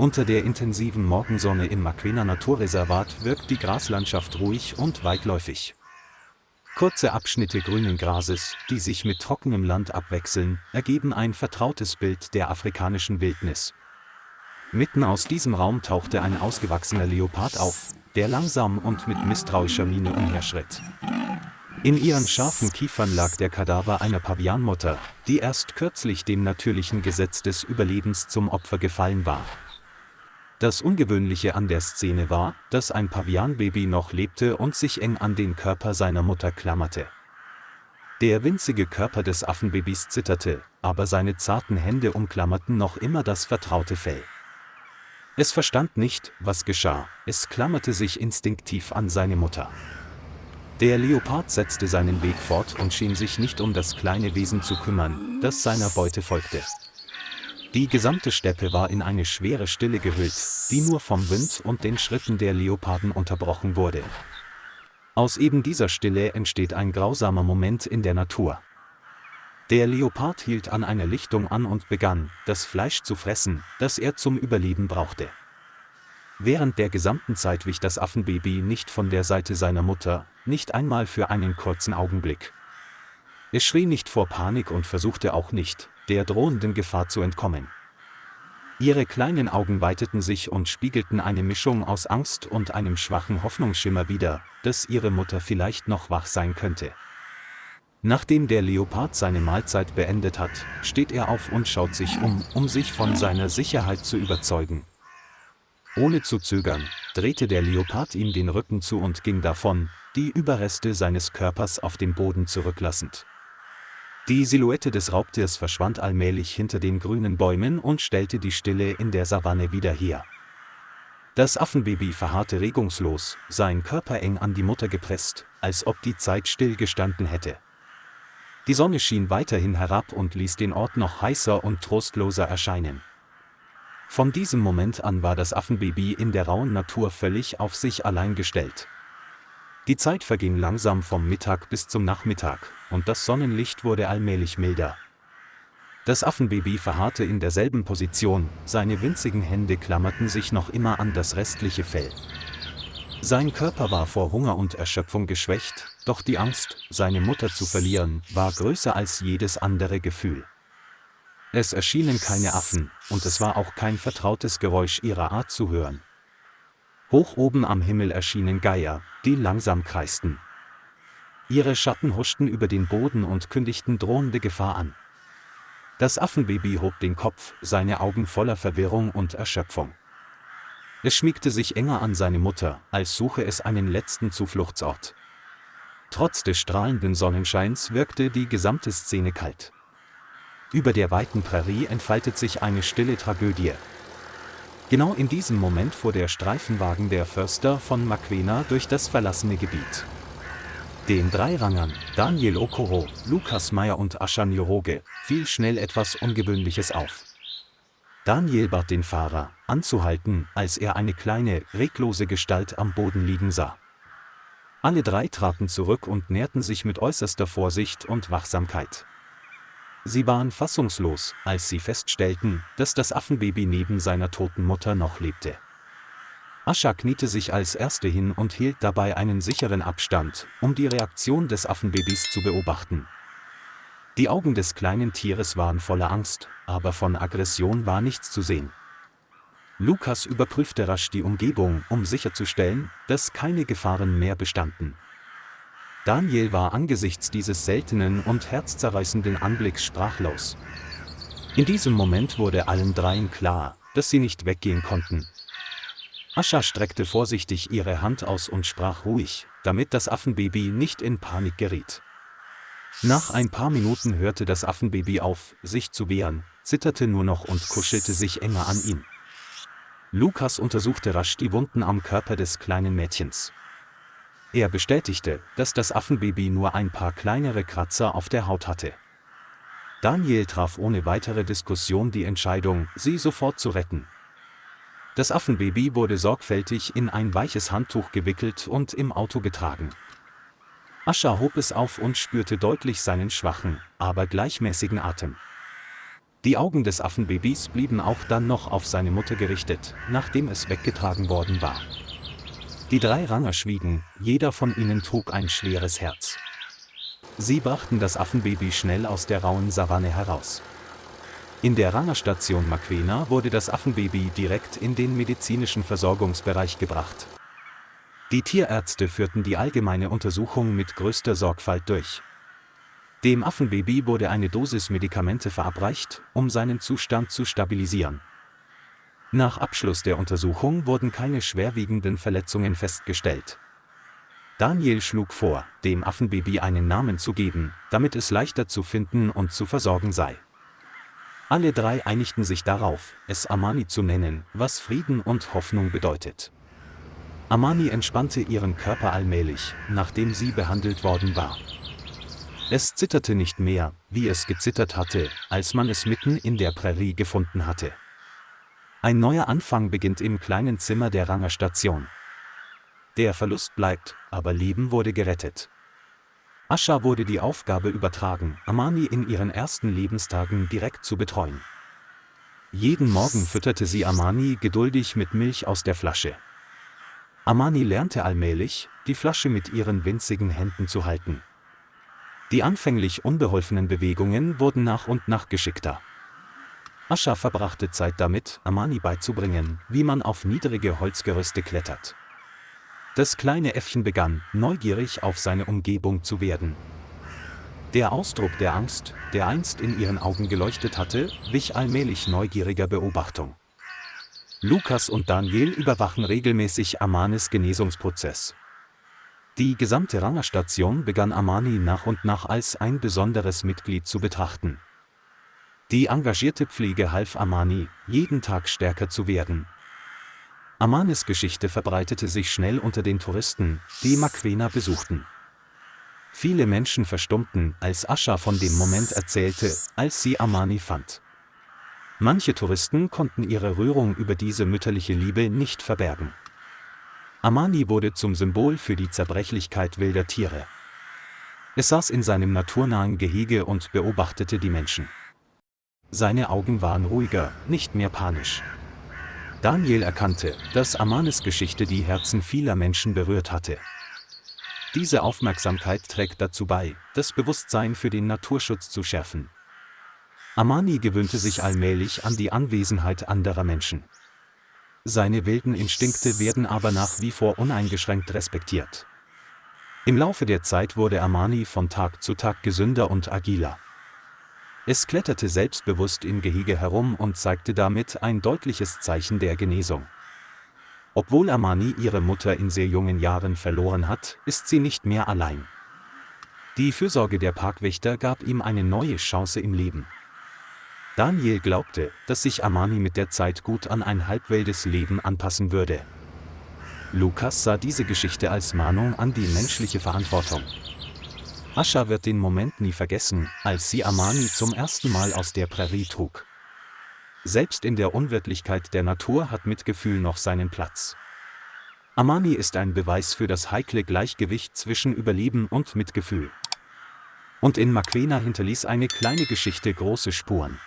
Unter der intensiven Morgensonne im Maquena Naturreservat wirkt die Graslandschaft ruhig und weitläufig. Kurze Abschnitte grünen Grases, die sich mit trockenem Land abwechseln, ergeben ein vertrautes Bild der afrikanischen Wildnis. Mitten aus diesem Raum tauchte ein ausgewachsener Leopard auf, der langsam und mit misstrauischer Miene umherschritt. In ihren scharfen Kiefern lag der Kadaver einer Pavianmutter, die erst kürzlich dem natürlichen Gesetz des Überlebens zum Opfer gefallen war. Das Ungewöhnliche an der Szene war, dass ein Pavianbaby noch lebte und sich eng an den Körper seiner Mutter klammerte. Der winzige Körper des Affenbabys zitterte, aber seine zarten Hände umklammerten noch immer das vertraute Fell. Es verstand nicht, was geschah, es klammerte sich instinktiv an seine Mutter. Der Leopard setzte seinen Weg fort und schien sich nicht um das kleine Wesen zu kümmern, das seiner Beute folgte. Die gesamte Steppe war in eine schwere Stille gehüllt, die nur vom Wind und den Schritten der Leoparden unterbrochen wurde. Aus eben dieser Stille entsteht ein grausamer Moment in der Natur. Der Leopard hielt an einer Lichtung an und begann, das Fleisch zu fressen, das er zum Überleben brauchte. Während der gesamten Zeit wich das Affenbaby nicht von der Seite seiner Mutter, nicht einmal für einen kurzen Augenblick. Es schrie nicht vor Panik und versuchte auch nicht, der drohenden Gefahr zu entkommen. Ihre kleinen Augen weiteten sich und spiegelten eine Mischung aus Angst und einem schwachen Hoffnungsschimmer wider, dass ihre Mutter vielleicht noch wach sein könnte. Nachdem der Leopard seine Mahlzeit beendet hat, steht er auf und schaut sich um sich von seiner Sicherheit zu überzeugen. Ohne zu zögern, drehte der Leopard ihm den Rücken zu und ging davon, die Überreste seines Körpers auf dem Boden zurücklassend. Die Silhouette des Raubtiers verschwand allmählich hinter den grünen Bäumen und stellte die Stille in der Savanne wieder her. Das Affenbaby verharrte regungslos, sein Körper eng an die Mutter gepresst, als ob die Zeit stillgestanden hätte. Die Sonne schien weiterhin herab und ließ den Ort noch heißer und trostloser erscheinen. Von diesem Moment an war das Affenbaby in der rauen Natur völlig auf sich allein gestellt. Die Zeit verging langsam vom Mittag bis zum Nachmittag, und das Sonnenlicht wurde allmählich milder. Das Affenbaby verharrte in derselben Position, seine winzigen Hände klammerten sich noch immer an das restliche Fell. Sein Körper war vor Hunger und Erschöpfung geschwächt, doch die Angst, seine Mutter zu verlieren, war größer als jedes andere Gefühl. Es erschienen keine Affen, und es war auch kein vertrautes Geräusch ihrer Art zu hören. Hoch oben am Himmel erschienen Geier, die langsam kreisten. Ihre Schatten huschten über den Boden und kündigten drohende Gefahr an. Das Affenbaby hob den Kopf, seine Augen voller Verwirrung und Erschöpfung. Es schmiegte sich enger an seine Mutter, als suche es einen letzten Zufluchtsort. Trotz des strahlenden Sonnenscheins wirkte die gesamte Szene kalt. Über der weiten Prärie entfaltet sich eine stille Tragödie. Genau in diesem Moment fuhr der Streifenwagen der Förster von Maquena durch das verlassene Gebiet. Den drei Rangern, Daniel Okoro, Lukas Meyer und Ascha Njoroge, fiel schnell etwas Ungewöhnliches auf. Daniel bat den Fahrer, anzuhalten, als er eine kleine, reglose Gestalt am Boden liegen sah. Alle drei traten zurück und näherten sich mit äußerster Vorsicht und Wachsamkeit. Sie waren fassungslos, als sie feststellten, dass das Affenbaby neben seiner toten Mutter noch lebte. Ascha kniete sich als Erste hin und hielt dabei einen sicheren Abstand, um die Reaktion des Affenbabys zu beobachten. Die Augen des kleinen Tieres waren voller Angst, aber von Aggression war nichts zu sehen. Lukas überprüfte rasch die Umgebung, um sicherzustellen, dass keine Gefahren mehr bestanden. Daniel war angesichts dieses seltenen und herzzerreißenden Anblicks sprachlos. In diesem Moment wurde allen dreien klar, dass sie nicht weggehen konnten. Ascha streckte vorsichtig ihre Hand aus und sprach ruhig, damit das Affenbaby nicht in Panik geriet. Nach ein paar Minuten hörte das Affenbaby auf, sich zu wehren, zitterte nur noch und kuschelte sich enger an ihn. Lukas untersuchte rasch die Wunden am Körper des kleinen Mädchens. Er bestätigte, dass das Affenbaby nur ein paar kleinere Kratzer auf der Haut hatte. Daniel traf ohne weitere Diskussion die Entscheidung, sie sofort zu retten. Das Affenbaby wurde sorgfältig in ein weiches Handtuch gewickelt und im Auto getragen. Ascha hob es auf und spürte deutlich seinen schwachen, aber gleichmäßigen Atem. Die Augen des Affenbabys blieben auch dann noch auf seine Mutter gerichtet, nachdem es weggetragen worden war. Die 3 Ranger schwiegen, jeder von ihnen trug ein schweres Herz. Sie brachten das Affenbaby schnell aus der rauen Savanne heraus. In der Rangerstation Maquena wurde das Affenbaby direkt in den medizinischen Versorgungsbereich gebracht. Die Tierärzte führten die allgemeine Untersuchung mit größter Sorgfalt durch. Dem Affenbaby wurde eine Dosis Medikamente verabreicht, um seinen Zustand zu stabilisieren. Nach Abschluss der Untersuchung wurden keine schwerwiegenden Verletzungen festgestellt. Daniel schlug vor, dem Affenbaby einen Namen zu geben, damit es leichter zu finden und zu versorgen sei. Alle 3 einigten sich darauf, es Amani zu nennen, was Frieden und Hoffnung bedeutet. Amani entspannte ihren Körper allmählich, nachdem sie behandelt worden war. Es zitterte nicht mehr, wie es gezittert hatte, als man es mitten in der Prärie gefunden hatte. Ein neuer Anfang beginnt im kleinen Zimmer der Rangerstation. Der Verlust bleibt, aber Leben wurde gerettet. Ascha wurde die Aufgabe übertragen, Amani in ihren ersten Lebenstagen direkt zu betreuen. Jeden Morgen fütterte sie Amani geduldig mit Milch aus der Flasche. Amani lernte allmählich, die Flasche mit ihren winzigen Händen zu halten. Die anfänglich unbeholfenen Bewegungen wurden nach und nach geschickter. Ascha verbrachte Zeit damit, Amani beizubringen, wie man auf niedrige Holzgerüste klettert. Das kleine Äffchen begann, neugierig auf seine Umgebung zu werden. Der Ausdruck der Angst, der einst in ihren Augen geleuchtet hatte, wich allmählich neugieriger Beobachtung. Lukas und Daniel überwachen regelmäßig Amanis Genesungsprozess. Die gesamte Rangerstation begann Amani nach und nach als ein besonderes Mitglied zu betrachten. Die engagierte Pflege half Amani, jeden Tag stärker zu werden. Amanis Geschichte verbreitete sich schnell unter den Touristen, die Maquena besuchten. Viele Menschen verstummten, als Ascha von dem Moment erzählte, als sie Amani fand. Manche Touristen konnten ihre Rührung über diese mütterliche Liebe nicht verbergen. Amani wurde zum Symbol für die Zerbrechlichkeit wilder Tiere. Es saß in seinem naturnahen Gehege und beobachtete die Menschen. Seine Augen waren ruhiger, nicht mehr panisch. Daniel erkannte, dass Amanis Geschichte die Herzen vieler Menschen berührt hatte. Diese Aufmerksamkeit trägt dazu bei, das Bewusstsein für den Naturschutz zu schärfen. Amani gewöhnte sich allmählich an die Anwesenheit anderer Menschen. Seine wilden Instinkte werden aber nach wie vor uneingeschränkt respektiert. Im Laufe der Zeit wurde Amani von Tag zu Tag gesünder und agiler. Es kletterte selbstbewusst im Gehege herum und zeigte damit ein deutliches Zeichen der Genesung. Obwohl Amani ihre Mutter in sehr jungen Jahren verloren hat, ist sie nicht mehr allein. Die Fürsorge der Parkwächter gab ihm eine neue Chance im Leben. Daniel glaubte, dass sich Amani mit der Zeit gut an ein halbwildes Leben anpassen würde. Lukas sah diese Geschichte als Mahnung an die menschliche Verantwortung. Ascha wird den Moment nie vergessen, als sie Amani zum ersten Mal aus der Prärie trug. Selbst in der Unwirtlichkeit der Natur hat Mitgefühl noch seinen Platz. Amani ist ein Beweis für das heikle Gleichgewicht zwischen Überleben und Mitgefühl. Und in Maquena hinterließ eine kleine Geschichte große Spuren.